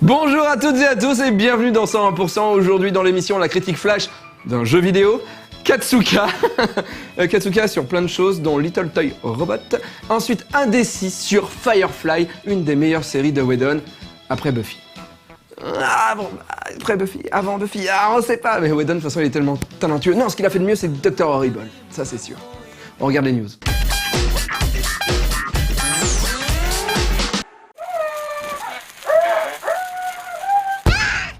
Bonjour à toutes et à tous et bienvenue dans 101%. Aujourd'hui dans l'émission la critique flash d'un jeu vidéo, Katsuka. Katsuka sur plein de choses dont Little Toy Robot. Ensuite Indécis sur Firefly, une des meilleures séries de Whedon après Buffy. Après Buffy, avant Buffy, on sait pas, mais Whedon de toute façon il est tellement talentueux. Non, ce qu'il a fait de mieux c'est Dr. Horrible, ça c'est sûr. On regarde les news.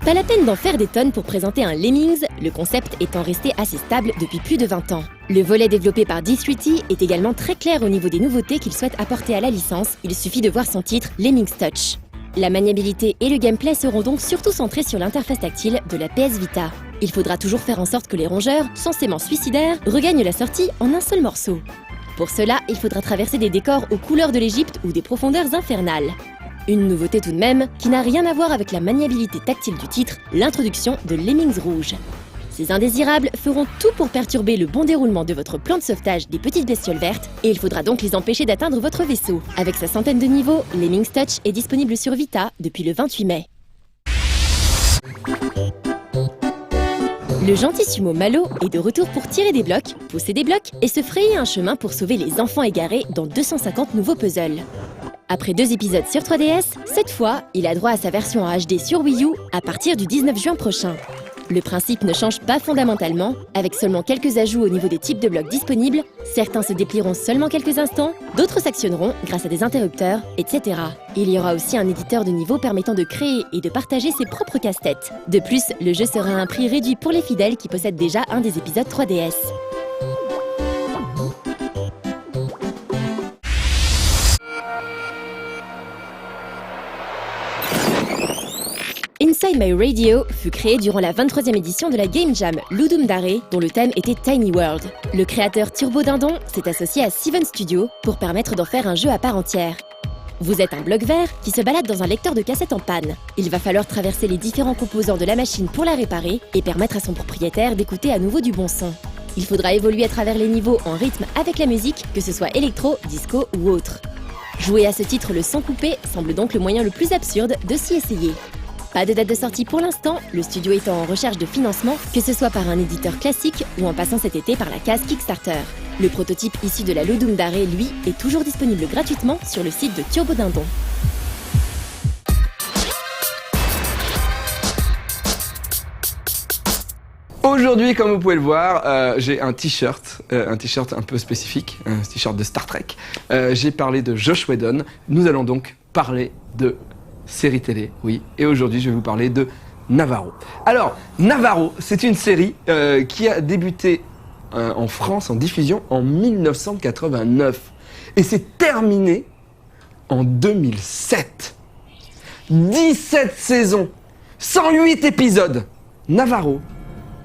Pas la peine d'en faire des tonnes pour présenter un Lemmings, le concept étant resté assez stable depuis plus de 20 ans. Le volet développé par D3T est également très clair au niveau des nouveautés qu'il souhaite apporter à la licence, il suffit de voir son titre Lemmings Touch. La maniabilité et le gameplay seront donc surtout centrés sur l'interface tactile de la PS Vita. Il faudra toujours faire en sorte que les rongeurs, censément suicidaires, regagnent la sortie en un seul morceau. Pour cela, il faudra traverser des décors aux couleurs de l'Égypte ou des profondeurs infernales. Une nouveauté tout de même, qui n'a rien à voir avec la maniabilité tactile du titre, l'introduction de Lemmings rouges. Ces indésirables feront tout pour perturber le bon déroulement de votre plan de sauvetage des petites bestioles vertes, et il faudra donc les empêcher d'atteindre votre vaisseau. Avec sa centaine de niveaux, Lemmings Touch est disponible sur Vita depuis le 28 mai. Le gentil sumo Malo est de retour pour tirer des blocs, pousser des blocs et se frayer un chemin pour sauver les enfants égarés dans 250 nouveaux puzzles. Après 2 épisodes sur 3DS, cette fois, il a droit à sa version en HD sur Wii U à partir du 19 juin prochain. Le principe ne change pas fondamentalement, avec seulement quelques ajouts au niveau des types de blocs disponibles, certains se déplieront seulement quelques instants, d'autres s'actionneront grâce à des interrupteurs, etc. Il y aura aussi un éditeur de niveau permettant de créer et de partager ses propres casse-têtes. De plus, le jeu sera à un prix réduit pour les fidèles qui possèdent déjà un des épisodes 3DS. Inside My Radio fut créé durant la 23e édition de la Game Jam Ludum Dare, dont le thème était Tiny World. Le créateur Turbo Dindon s'est associé à Seven Studio pour permettre d'en faire un jeu à part entière. Vous êtes un bloc vert qui se balade dans un lecteur de cassette en panne. Il va falloir traverser les différents composants de la machine pour la réparer et permettre à son propriétaire d'écouter à nouveau du bon son. Il faudra évoluer à travers les niveaux en rythme avec la musique, que ce soit électro, disco ou autre. Jouer à ce titre le son coupé semble donc le moyen le plus absurde de s'y essayer. Pas de date de sortie pour l'instant, le studio étant en recherche de financement, que ce soit par un éditeur classique ou en passant cet été par la case Kickstarter. Le prototype issu de la Ludum Dare, lui, est toujours disponible gratuitement sur le site de Turbo Dindon. Aujourd'hui, comme vous pouvez le voir, j'ai un t-shirt un peu spécifique, un t-shirt de Star Trek. J'ai parlé de Joss Whedon, nous allons donc parler de série télé, oui, et aujourd'hui je vais vous parler de Navarro. Alors, Navarro, c'est une série qui a débuté en France en diffusion en 1989 et s'est terminée en 2007. 17 saisons, 108 épisodes. Navarro,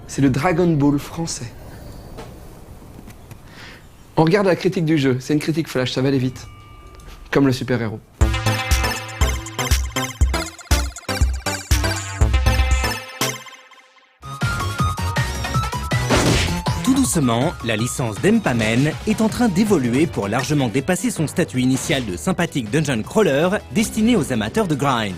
c'est le Dragon Ball français. On regarde la critique du jeu, c'est une critique flash, ça va aller vite, comme le super-héros. Doucement, la licence Dempamen est en train d'évoluer pour largement dépasser son statut initial de sympathique dungeon crawler destiné aux amateurs de grind.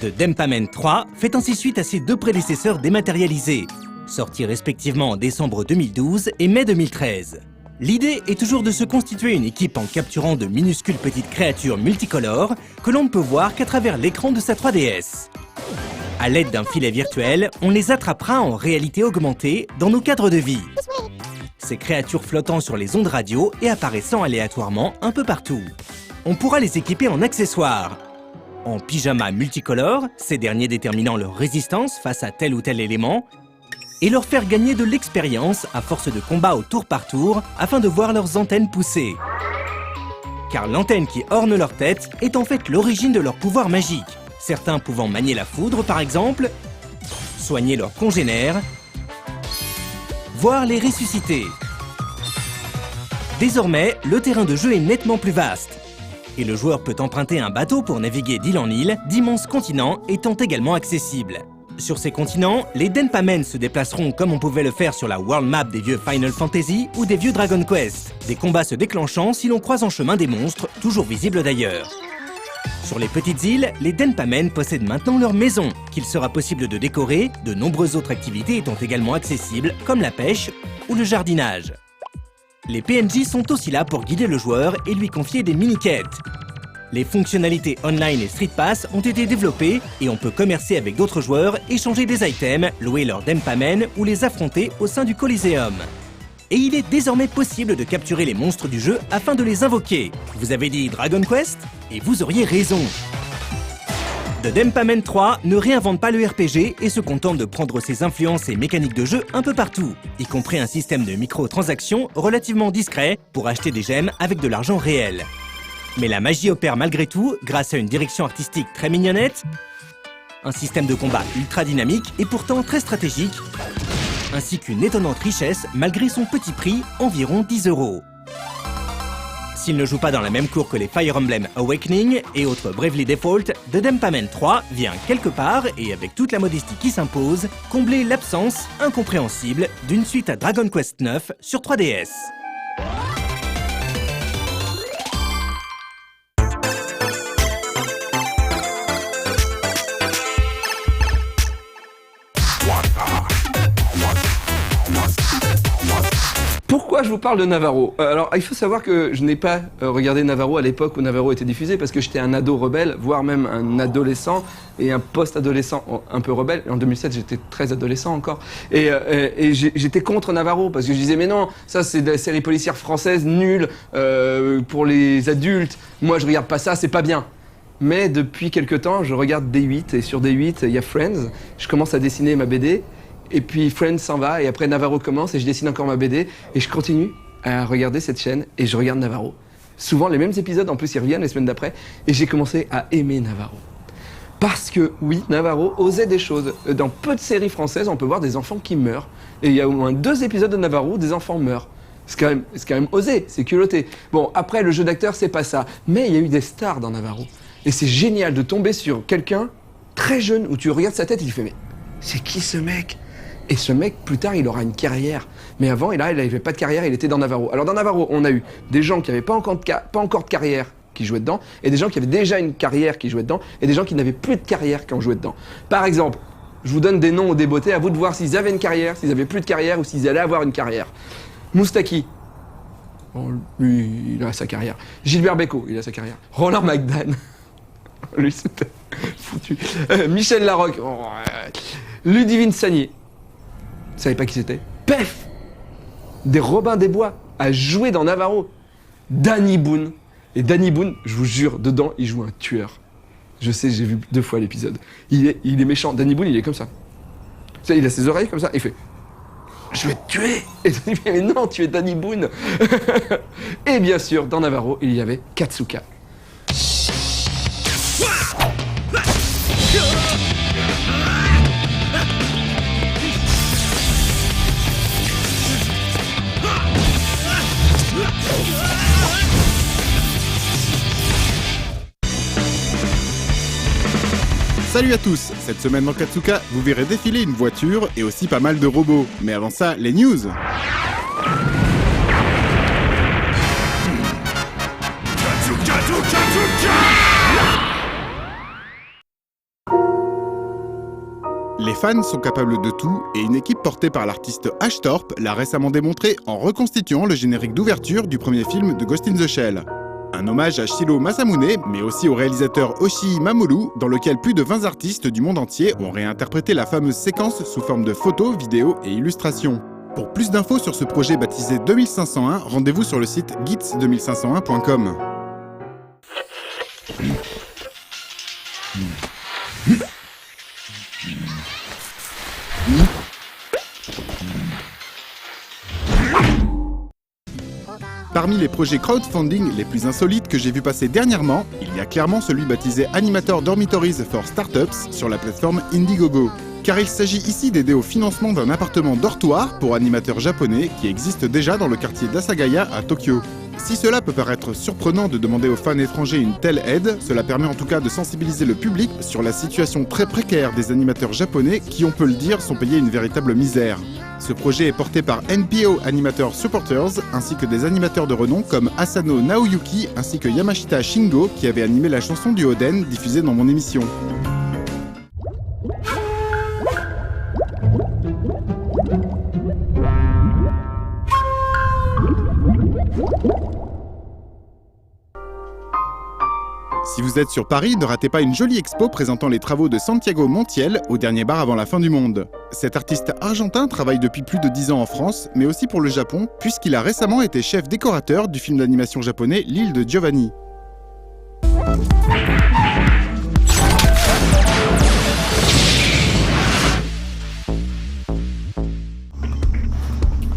The Dempamen 3 fait ainsi suite à ses 2 prédécesseurs dématérialisés, sortis respectivement en décembre 2012 et mai 2013. L'idée est toujours de se constituer une équipe en capturant de minuscules petites créatures multicolores que l'on ne peut voir qu'à travers l'écran de sa 3DS. À l'aide d'un filet virtuel, on les attrapera en réalité augmentée dans nos cadres de vie. Ces créatures flottant sur les ondes radio et apparaissant aléatoirement un peu partout. On pourra les équiper en accessoires. En pyjama multicolores, ces derniers déterminant leur résistance face à tel ou tel élément, et leur faire gagner de l'expérience à force de combat au tour par tour afin de voir leurs antennes pousser. Car l'antenne qui orne leur tête est en fait l'origine de leur pouvoir magique. Certains pouvant manier la foudre par exemple, soigner leurs congénères, voire les ressusciter. Désormais, le terrain de jeu est nettement plus vaste. Et le joueur peut emprunter un bateau pour naviguer d'île en île, d'immenses continents étant également accessibles. Sur ces continents, les Denpamen se déplaceront comme on pouvait le faire sur la world map des vieux Final Fantasy ou des vieux Dragon Quest, des combats se déclenchant si l'on croise en chemin des monstres, toujours visibles d'ailleurs. Sur les petites îles, les Denpamen possèdent maintenant leur maison, qu'il sera possible de décorer, de nombreuses autres activités étant également accessibles, comme la pêche ou le jardinage. Les PNJ sont aussi là pour guider le joueur et lui confier des mini-quêtes. Les fonctionnalités online et Street Pass ont été développées et on peut commercer avec d'autres joueurs, échanger des items, louer leurs Denpamen ou les affronter au sein du Coliseum. Et il est désormais possible de capturer les monstres du jeu afin de les invoquer. Vous avez dit Dragon Quest? Et vous auriez raison. The Denpamen 3 ne réinvente pas le RPG et se contente de prendre ses influences et mécaniques de jeu un peu partout, y compris un système de microtransactions relativement discret pour acheter des gemmes avec de l'argent réel. Mais la magie opère malgré tout grâce à une direction artistique très mignonnette, un système de combat ultra dynamique et pourtant très stratégique, ainsi qu'une étonnante richesse malgré son petit prix, environ 10 €. S'il ne joue pas dans la même cour que les Fire Emblem Awakening et autres Bravely Default, The Denpamen 3 vient quelque part, et avec toute la modestie qui s'impose, combler l'absence incompréhensible d'une suite à Dragon Quest 9 sur 3DS. Pourquoi je vous parle de Navarro? Alors, il faut savoir que je n'ai pas regardé Navarro à l'époque où Navarro était diffusé parce que j'étais un ado rebelle, voire même un adolescent et un post-adolescent un peu rebelle. En 2007, j'étais très adolescent encore. Et j'étais contre Navarro parce que je disais, mais non, ça c'est de la série policière française nulle pour les adultes. Moi, je regarde pas ça, c'est pas bien. Mais depuis quelques temps, je regarde D8 et sur D8, il y a Friends. Je commence à dessiner ma BD. Et puis Friends s'en va, et après Navarro commence, et je dessine encore ma BD, et je continue à regarder cette chaîne, et je regarde Navarro. Souvent les mêmes épisodes, en plus ils reviennent les semaines d'après, et j'ai commencé à aimer Navarro. Parce que oui, Navarro osait des choses. Dans peu de séries françaises, on peut voir des enfants qui meurent. Et il y a au moins 2 épisodes de Navarro où des enfants meurent. C'est quand même osé, c'est culotté. Bon, après le jeu d'acteur, c'est pas ça. Mais il y a eu des stars dans Navarro. Et c'est génial de tomber sur quelqu'un très jeune, où tu regardes sa tête et tu fais, mais c'est qui ce mec ? Et ce mec, plus tard, il aura une carrière. Mais avant, il n'avait pas de carrière, il était dans Navarro. Alors dans Navarro, on a eu des gens qui n'avaient pas encore de carrière qui jouaient dedans, et des gens qui avaient déjà une carrière qui jouaient dedans, et des gens qui n'avaient plus de carrière qui en jouaient dedans. Par exemple, je vous donne des noms ou des beautés, à vous de voir s'ils avaient une carrière, s'ils n'avaient plus de carrière, ou s'ils allaient avoir une carrière. Moustaki. Bon, lui, il a sa carrière. Gilbert Bécaud, il a sa carrière. Roland McDan. Lui, c'était foutu. Michel Larocque. Ludivine Sagnier. Vous savez pas qui c'était? Pef! Des Robin des Bois a joué dans Navarro. Danny Boone. Et Danny Boone, je vous jure, dedans, il joue un tueur. Je sais, j'ai vu 2 fois l'épisode. Il est méchant. Danny Boone, il est comme ça. Tu sais, il a ses oreilles comme ça, il fait « Je vais te tuer !» Et il fait « Mais non, tu es Danny Boone !» Et bien sûr, dans Navarro, il y avait Katsuka. Salut à tous! Cette semaine dans Katsuka, vous verrez défiler une voiture et aussi pas mal de robots. Mais avant ça, les news! Les fans sont capables de tout et une équipe portée par l'artiste Ashtorp l'a récemment démontré en reconstituant le générique d'ouverture du premier film de Ghost in the Shell. Un hommage à Shiro Masamune, mais aussi au réalisateur Oshii Mamoru, dans lequel plus de 20 artistes du monde entier ont réinterprété la fameuse séquence sous forme de photos, vidéos et illustrations. Pour plus d'infos sur ce projet baptisé 2501, rendez-vous sur le site gits2501.com. Parmi les projets crowdfunding les plus insolites que j'ai vu passer dernièrement, il y a clairement celui baptisé Animator Dormitories for Startups sur la plateforme Indiegogo. Car il s'agit ici d'aider au financement d'un appartement dortoir pour animateurs japonais qui existe déjà dans le quartier d'Asagaya à Tokyo. Si cela peut paraître surprenant de demander aux fans étrangers une telle aide, cela permet en tout cas de sensibiliser le public sur la situation très précaire des animateurs japonais qui, on peut le dire, sont payés une véritable misère. Ce projet est porté par NPO Animator Supporters, ainsi que des animateurs de renom comme Asano Naoyuki ainsi que Yamashita Shingo qui avait animé la chanson du Oden diffusée dans mon émission. Si vous êtes sur Paris, ne ratez pas une jolie expo présentant les travaux de Santiago Montiel au dernier bar avant la fin du monde. Cet artiste argentin travaille depuis plus de 10 ans en France, mais aussi pour le Japon, puisqu'il a récemment été chef décorateur du film d'animation japonais L'île de Giovanni.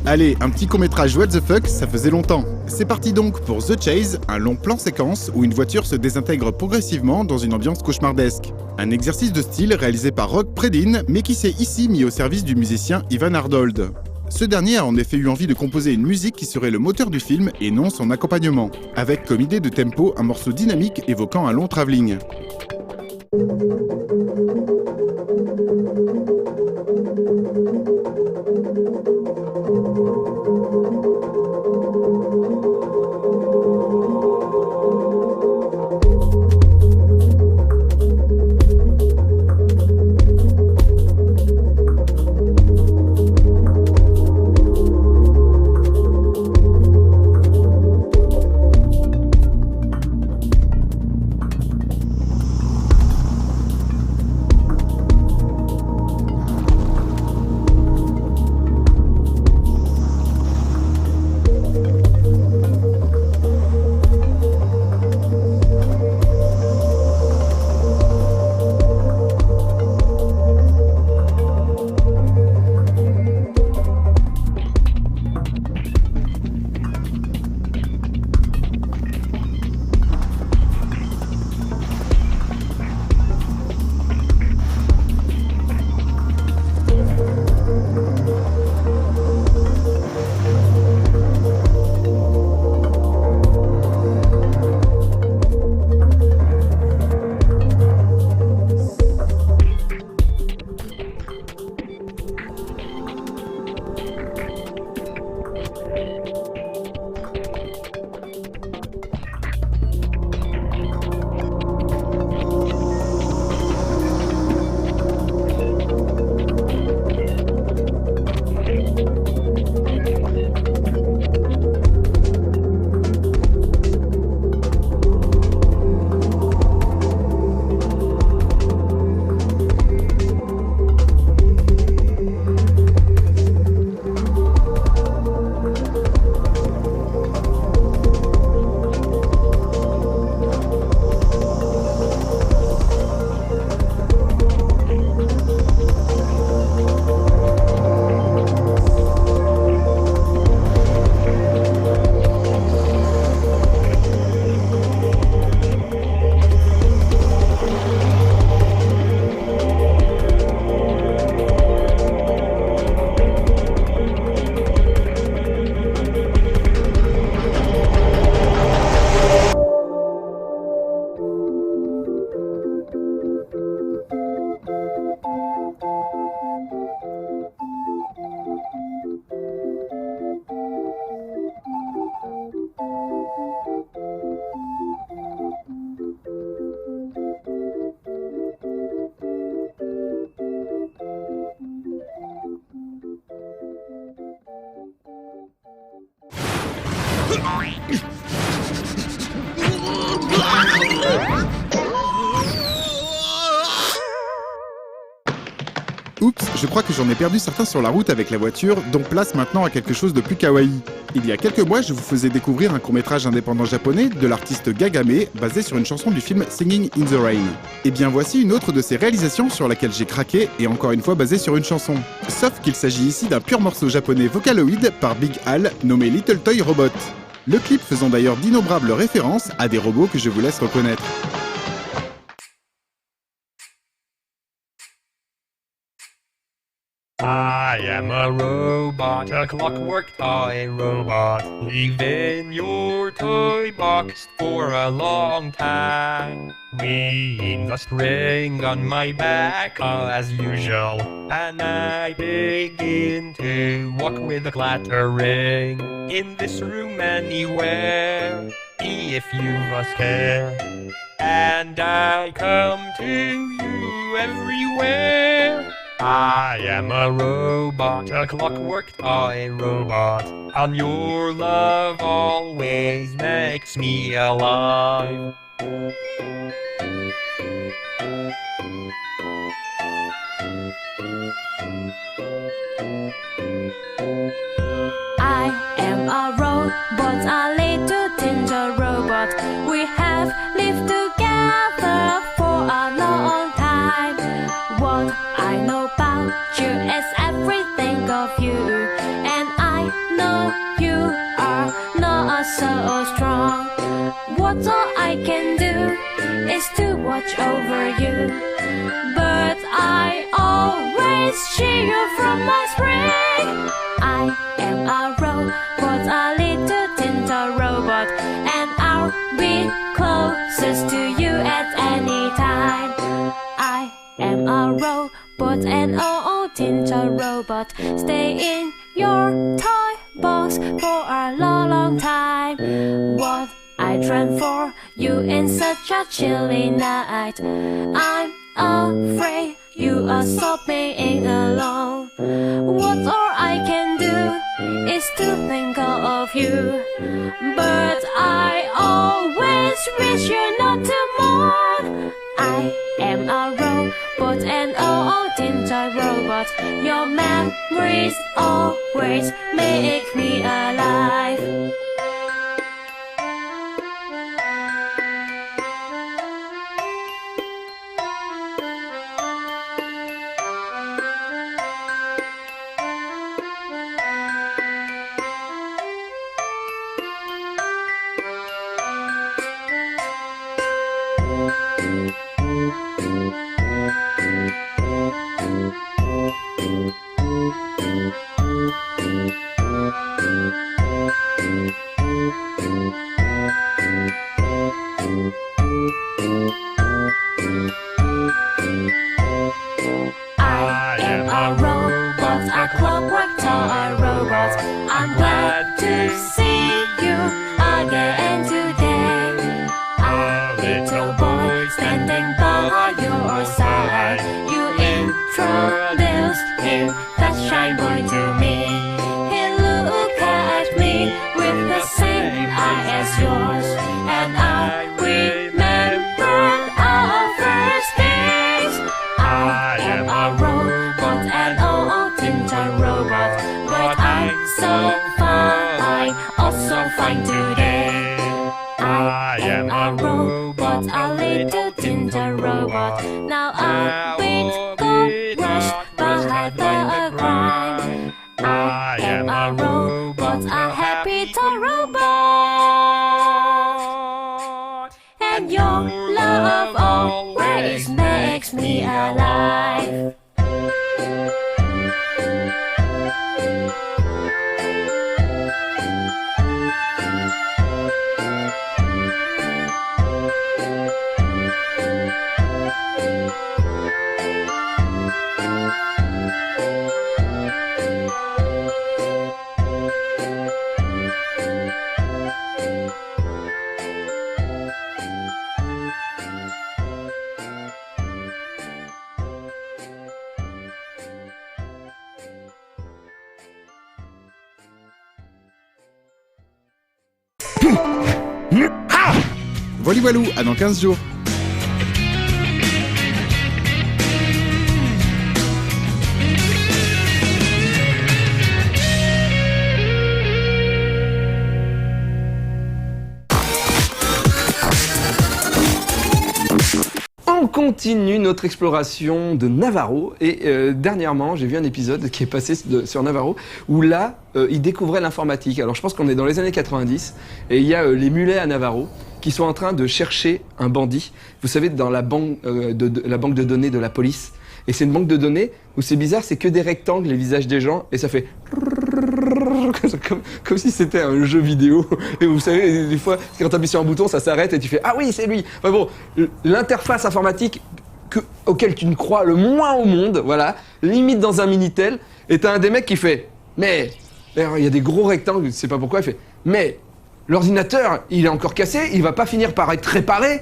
Allez, un petit court-métrage what the fuck, ça faisait longtemps. C'est parti donc pour The Chase, un long plan séquence où une voiture se désintègre progressivement dans une ambiance cauchemardesque. Un exercice de style réalisé par Rock Predin, mais qui s'est ici mis au service du musicien Ivan Arnold. Ce dernier a en effet eu envie de composer une musique qui serait le moteur du film et non son accompagnement, avec comme idée de tempo un morceau dynamique évoquant un long travelling. Oups, je crois que j'en ai perdu certains sur la route avec la voiture, donc place maintenant à quelque chose de plus kawaii. Il y a quelques mois, je vous faisais découvrir un court-métrage indépendant japonais de l'artiste Gagame, basé sur une chanson du film Singing in the Rain. Et bien voici une autre de ses réalisations sur laquelle j'ai craqué, et encore une fois basée sur une chanson. Sauf qu'il s'agit ici d'un pur morceau japonais Vocaloid par Big Al, nommé Little Toy Robot. Le clip faisant d'ailleurs d'innombrables références à des robots que je vous laisse reconnaître. I am a robot, a clockwork toy robot. Leave in your toy box for a long time. Weave the string on my back as usual, and I begin to walk with the clattering. In this room anywhere, if you've a scare. And I come to you everywhere. I am a robot, a clockwork toy robot, and your love always makes me alive. I am a robot, a little ginger robot. We have lived together for a long time. What I know about you is everything of you, and I know you are not so strong. What all I can do is to watch over you, but I always cheer you from my spring. I am a robot, a little ginger robot, and I'll be closest to you at any time. I am a robot, an old ginger robot, stay in your toy box for a long time. What I dreamt for you in such a chilly night, I'm afraid you are sobbing alone. What all I can do is to think of you, but I always wish you not to mourn. I am a robot, an old ginger robot. Your memories always make me alive. I am a robot, a clockwork toy robot. I'm glad to see you again today. A little boy standing by your side. You introduced him, that shy boy, to me. He looked at me with the same eye as yours, and I remembered our first days. I am a robot, an old ginger robot, but I'm so fine, oh so fine today. I am a robot, a little ginger robot. Now I'll be rushed by the grind. I am a robot, a happy toy robot, and your love always makes me alive. Voilà, voilou, à dans 15 jours. On continue notre exploration de Navarro et dernièrement j'ai vu un épisode qui est passé sur Navarro où là il découvrait l'informatique. Alors je pense qu'on est dans les années 90 et il y a les mulets à Navarro qui sont en train de chercher un bandit. Vous savez, dans la banque de données de la police, Et c'est une banque de données où c'est bizarre, c'est que des rectangles, les visages des gens, et ça fait comme si c'était un jeu vidéo. Et vous savez, des fois, quand tu appuies sur un bouton, ça s'arrête et tu fais « Ah oui, c'est lui !» Enfin bon, l'interface informatique auquel tu ne crois le moins au monde, voilà, limite dans un Minitel, et t'as un des mecs qui fait « Mais, il y a des gros rectangles, je sais pas pourquoi, il fait « Mais, l'ordinateur, il est encore cassé, il va pas finir par être réparé !»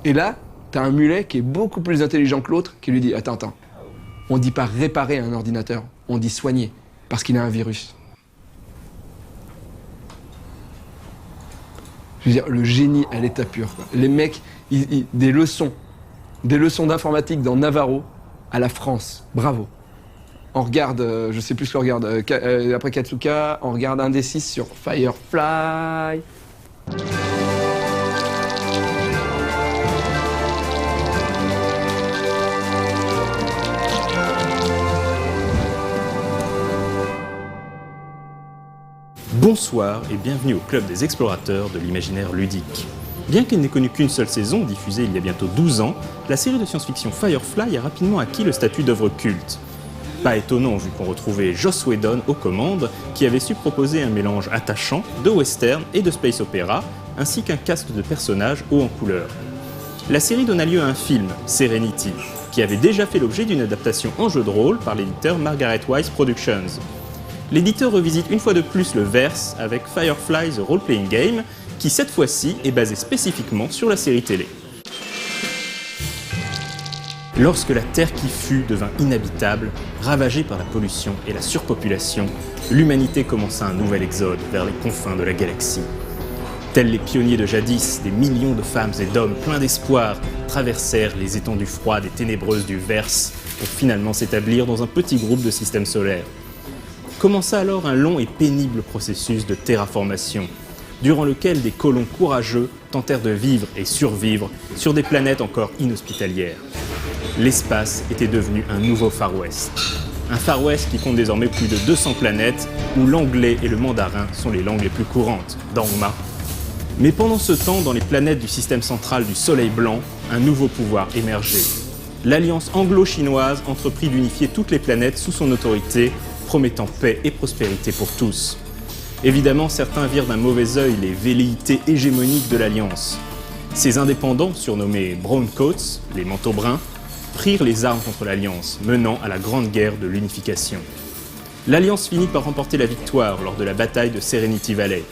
Et là, t'as un mulet qui est beaucoup plus intelligent que l'autre, qui lui dit « Attends, on dit pas réparer un ordinateur, on dit soigner, parce qu'il a un virus. » Je veux dire, le génie à l'état pur, quoi. Les mecs, des leçons d'informatique dans Navarro à la France. Bravo. On regarde, je sais plus ce qu'on regarde, après Katsuka, on regarde un des 6 sur Firefly. Bonsoir et bienvenue au club des explorateurs de l'imaginaire ludique. Bien qu'elle n'ait connu qu'une seule saison, diffusée il y a bientôt 12 ans, la série de science-fiction Firefly a rapidement acquis le statut d'œuvre culte. Pas étonnant vu qu'on retrouvait Joss Whedon aux commandes, qui avait su proposer un mélange attachant de western et de space opéra, ainsi qu'un cast de personnages haut en couleur. La série donna lieu à un film, Serenity, qui avait déjà fait l'objet d'une adaptation en jeu de rôle par l'éditeur Margaret Wise Productions. L'éditeur revisite une fois de plus le verse avec Firefly The Role Playing Game, qui cette fois-ci est basé spécifiquement sur la série télé. Lorsque la Terre qui fut devint inhabitable, ravagée par la pollution et la surpopulation, l'humanité commença un nouvel exode vers les confins de la galaxie. Tels les pionniers de jadis, des millions de femmes et d'hommes pleins d'espoir traversèrent les étendues froides et ténébreuses du verse pour finalement s'établir dans un petit groupe de systèmes solaires. Commença alors un long et pénible processus de terraformation, durant lequel des colons courageux tentèrent de vivre et survivre sur des planètes encore inhospitalières. L'espace était devenu un nouveau Far West. Un Far West qui compte désormais plus de 200 planètes, où l'anglais et le mandarin sont les langues les plus courantes, Dangma. Mais pendant ce temps, dans les planètes du système central du Soleil Blanc, un nouveau pouvoir émergeait. L'alliance anglo-chinoise entreprit d'unifier toutes les planètes sous son autorité, promettant paix et prospérité pour tous. Évidemment, certains virent d'un mauvais œil les velléités hégémoniques de l'Alliance. Ces indépendants, surnommés Browncoats, les manteaux bruns, prirent les armes contre l'Alliance, menant à la Grande Guerre de l'Unification. L'Alliance finit par remporter la victoire lors de la bataille de Serenity Valley.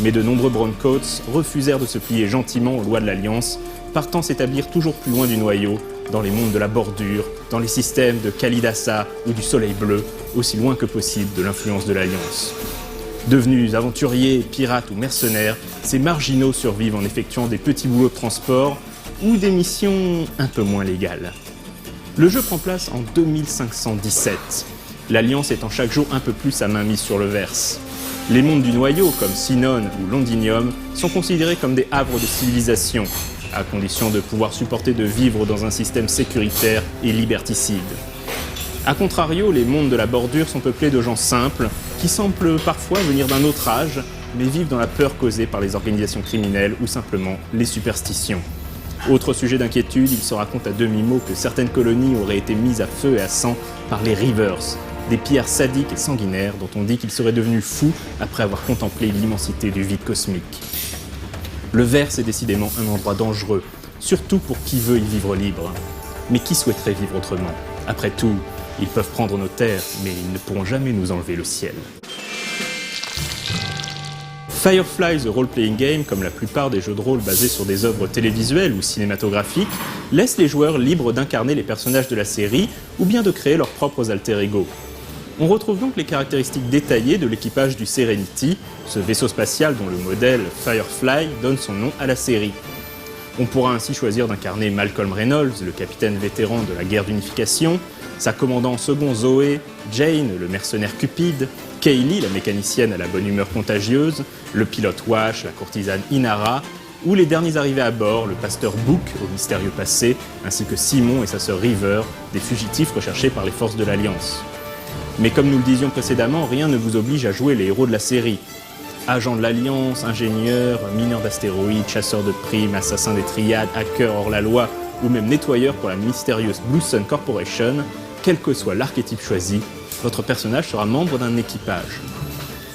Mais de nombreux Browncoats refusèrent de se plier gentiment aux lois de l'Alliance, partant s'établir toujours plus loin du noyau, dans les mondes de la bordure, dans les systèmes de Kalidasa ou du Soleil Bleu, aussi loin que possible de l'influence de l'Alliance. Devenus aventuriers, pirates ou mercenaires, ces marginaux survivent en effectuant des petits boulots de transport ou des missions un peu moins légales. Le jeu prend place en 2517, l'Alliance étant chaque jour un peu plus sa main mise sur le verse. Les mondes du noyau, comme Sinon ou Londinium, sont considérés comme des havres de civilisation, à condition de pouvoir supporter de vivre dans un système sécuritaire et liberticide. A contrario, les mondes de la bordure sont peuplés de gens simples, qui semblent parfois venir d'un autre âge, mais vivent dans la peur causée par les organisations criminelles ou simplement les superstitions. Autre sujet d'inquiétude, il se raconte à demi-mot que certaines colonies auraient été mises à feu et à sang par les Reavers, des pillards sadiques et sanguinaires dont on dit qu'ils seraient devenus fous après avoir contemplé l'immensité du vide cosmique. Le verse est décidément un endroit dangereux, surtout pour qui veut y vivre libre. Mais qui souhaiterait vivre autrement? Après tout, ils peuvent prendre nos terres, mais ils ne pourront jamais nous enlever le ciel. Firefly The Role Playing Game, comme la plupart des jeux de rôle basés sur des œuvres télévisuelles ou cinématographiques, laisse les joueurs libres d'incarner les personnages de la série ou bien de créer leurs propres alter ego. On retrouve donc les caractéristiques détaillées de l'équipage du Serenity, ce vaisseau spatial dont le modèle Firefly donne son nom à la série. On pourra ainsi choisir d'incarner Malcolm Reynolds, le capitaine vétéran de la guerre d'unification, sa commandant en second Zoé, Jane, le mercenaire cupide, Kaylee, la mécanicienne à la bonne humeur contagieuse, le pilote Wash, la courtisane Inara, ou les derniers arrivés à bord, le pasteur Book, au mystérieux passé, ainsi que Simon et sa sœur River, des fugitifs recherchés par les forces de l'Alliance. Mais comme nous le disions précédemment, rien ne vous oblige à jouer les héros de la série. Agents de l'Alliance, ingénieurs, mineurs d'astéroïdes, chasseurs de primes, assassins des triades, hackers hors la loi ou même nettoyeur pour la mystérieuse Blue Sun Corporation, quel que soit l'archétype choisi, votre personnage sera membre d'un équipage.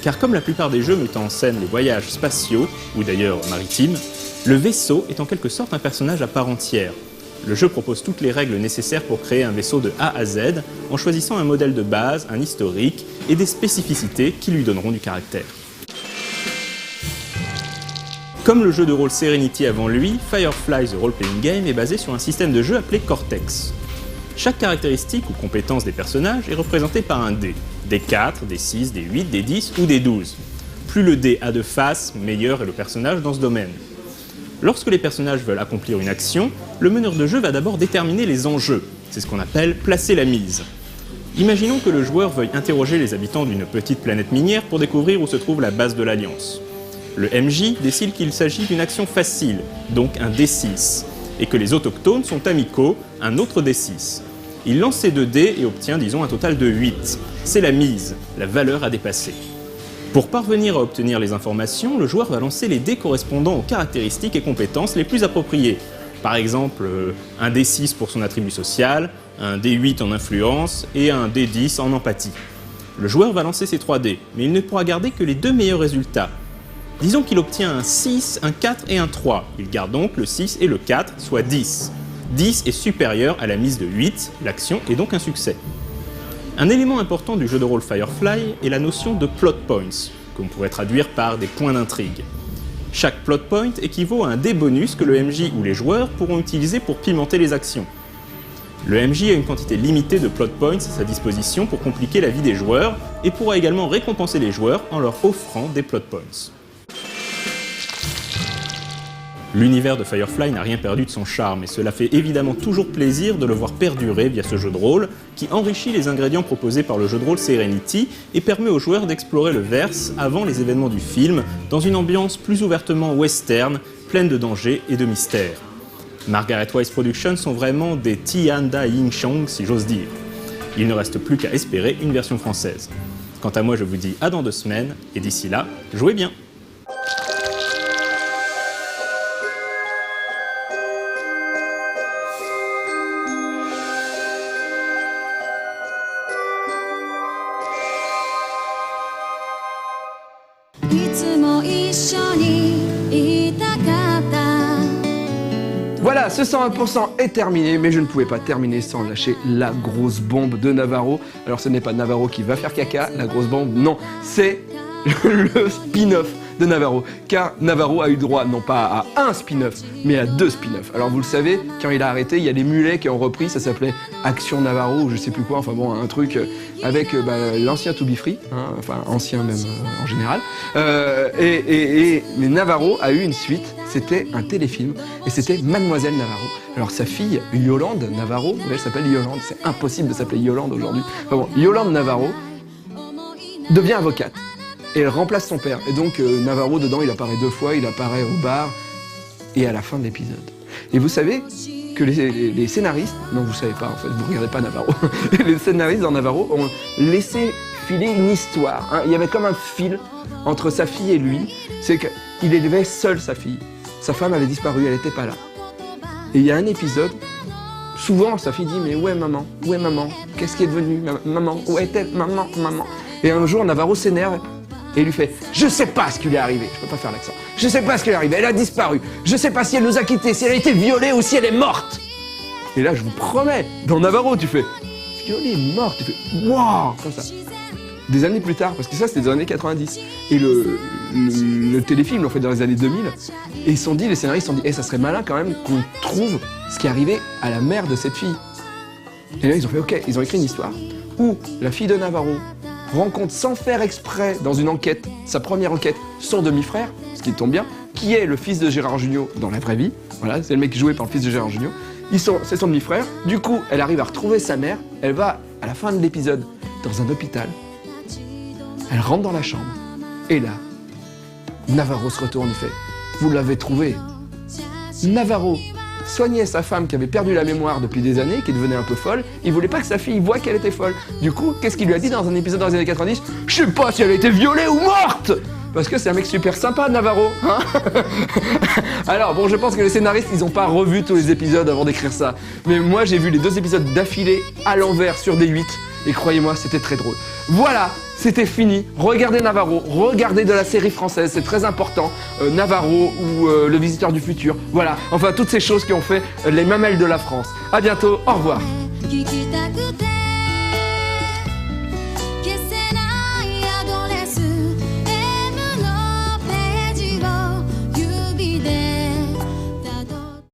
Car comme la plupart des jeux mettant en scène les voyages spatiaux, ou d'ailleurs maritimes, le vaisseau est en quelque sorte un personnage à part entière. Le jeu propose toutes les règles nécessaires pour créer un vaisseau de A à Z, en choisissant un modèle de base, un historique et des spécificités qui lui donneront du caractère. Comme le jeu de rôle Serenity avant lui, Firefly The Role Playing Game est basé sur un système de jeu appelé Cortex. Chaque caractéristique ou compétence des personnages est représentée par un dé. Des 4, des 6, des 8, des 10 ou des 12. Plus le dé a de faces, meilleur est le personnage dans ce domaine. Lorsque les personnages veulent accomplir une action, le meneur de jeu va d'abord déterminer les enjeux. C'est ce qu'on appelle placer la mise. Imaginons que le joueur veuille interroger les habitants d'une petite planète minière pour découvrir où se trouve la base de l'Alliance. Le MJ décide qu'il s'agit d'une action facile, donc un D6, et que les autochtones sont amicaux, un autre D6. Il lance ses 2 dés et obtient, disons, un total de 8. C'est la mise, la valeur à dépasser. Pour parvenir à obtenir les informations, le joueur va lancer les dés correspondant aux caractéristiques et compétences les plus appropriées. Par exemple, un D6 pour son attribut social, un D8 en influence et un D10 en empathie. Le joueur va lancer ses 3 dés, mais il ne pourra garder que les 2 meilleurs résultats. Disons qu'il obtient un 6, un 4 et un 3. Il garde donc le 6 et le 4, soit 10. 10 est supérieur à la mise de 8, l'action est donc un succès. Un élément important du jeu de rôle Firefly est la notion de plot points, qu'on pourrait traduire par des points d'intrigue. Chaque plot point équivaut à un dé bonus que le MJ ou les joueurs pourront utiliser pour pimenter les actions. Le MJ a une quantité limitée de plot points à sa disposition pour compliquer la vie des joueurs et pourra également récompenser les joueurs en leur offrant des plot points. L'univers de Firefly n'a rien perdu de son charme et cela fait évidemment toujours plaisir de le voir perdurer via ce jeu de rôle qui enrichit les ingrédients proposés par le jeu de rôle Serenity et permet aux joueurs d'explorer le verse avant les événements du film dans une ambiance plus ouvertement western, pleine de dangers et de mystères. Margaret Wise Productions sont vraiment des Tianda Ying Chong si j'ose dire. Il ne reste plus qu'à espérer une version française. Quant à moi je vous dis à dans 2 semaines et d'ici là, jouez bien! Voilà, ce 101% est terminé, mais je ne pouvais pas terminer sans lâcher la grosse bombe de Navarro. Alors ce n'est pas Navarro qui va faire caca, la grosse bombe, non, c'est le spin-off de Navarro. Car Navarro a eu droit non pas à un spin-off, mais à 2 spin-offs. Alors vous le savez, quand il a arrêté, il y a les mulets qui ont repris, ça s'appelait Action Navarro ou je sais plus quoi, enfin bon, un truc avec l'ancien To Be Free, hein, enfin ancien même en général. Mais Navarro a eu une suite, c'était un téléfilm, et c'était Mademoiselle Navarro. Alors sa fille, Yolande Navarro, elle s'appelle Yolande, c'est impossible de s'appeler Yolande aujourd'hui. Enfin bon, Yolande Navarro devient avocate. Et elle remplace son père. Et donc Navarro, dedans, il apparaît 2 fois, il apparaît au bar et à la fin de l'épisode. Et vous savez que les scénaristes, non vous savez pas en fait, vous regardez pas Navarro, les scénaristes dans Navarro ont laissé filer une histoire. Hein. Il y avait comme un fil entre sa fille et lui, c'est qu'il élevait seul sa fille. Sa femme avait disparu, elle n'était pas là. Et il y a un épisode, souvent sa fille dit mais où est maman? Où est maman? Qu'est-ce qui est devenu maman? Où est-elle? Maman, maman. Et un jour Navarro s'énerve. Et il lui fait « Je sais pas ce qui lui est arrivé. » Je peux pas faire l'accent. « Je sais pas ce qui lui est arrivé. Elle a disparu. Je sais pas si elle nous a quittés, si elle a été violée ou si elle est morte. » Et là, je vous promets, dans Navarro, tu fais « Violée est morte. » Tu fais « Waouh !» Comme ça. Des années plus tard, parce que ça, c'était dans les années 90. Et le téléfilm, l'ont fait dans les années 2000. Et ils se sont dit, les scénaristes se sont dit « ça serait malin quand même qu'on trouve ce qui est arrivé à la mère de cette fille. » Et là, ils ont fait « Ok. » Ils ont écrit une histoire où la fille de Navarro rencontre sans faire exprès dans une enquête, sa première enquête, son demi-frère, ce qui tombe bien, qui est le fils de Gérard Jugnot dans la vraie vie. Voilà, c'est le mec joué par le fils de Gérard Jugnot. C'est son demi-frère. Du coup, elle arrive à retrouver sa mère. Elle va, à la fin de l'épisode, dans un hôpital. Elle rentre dans la chambre. Et là, Navarro se retourne et fait « Vous l'avez trouvé !» Navarro soignait sa femme qui avait perdu la mémoire depuis des années, qui devenait un peu folle. Il voulait pas que sa fille voie qu'elle était folle. Du coup, qu'est-ce qu'il lui a dit dans un épisode dans les années 90 ? Je sais pas si elle a été violée ou morte. parce que c'est un mec super sympa, Navarro. Hein. Alors bon, je pense que les scénaristes, ils ont pas revu tous les épisodes avant d'écrire ça. Mais moi, j'ai vu les 2 épisodes d'affilée à l'envers sur D8 et croyez-moi, c'était très drôle. Voilà, c'était fini. Regardez Navarro, regardez de la série française, c'est très important. Navarro ou Le Visiteur du Futur. Voilà, enfin toutes ces choses qui ont fait les mamelles de la France. À bientôt, au revoir. 聞きたくて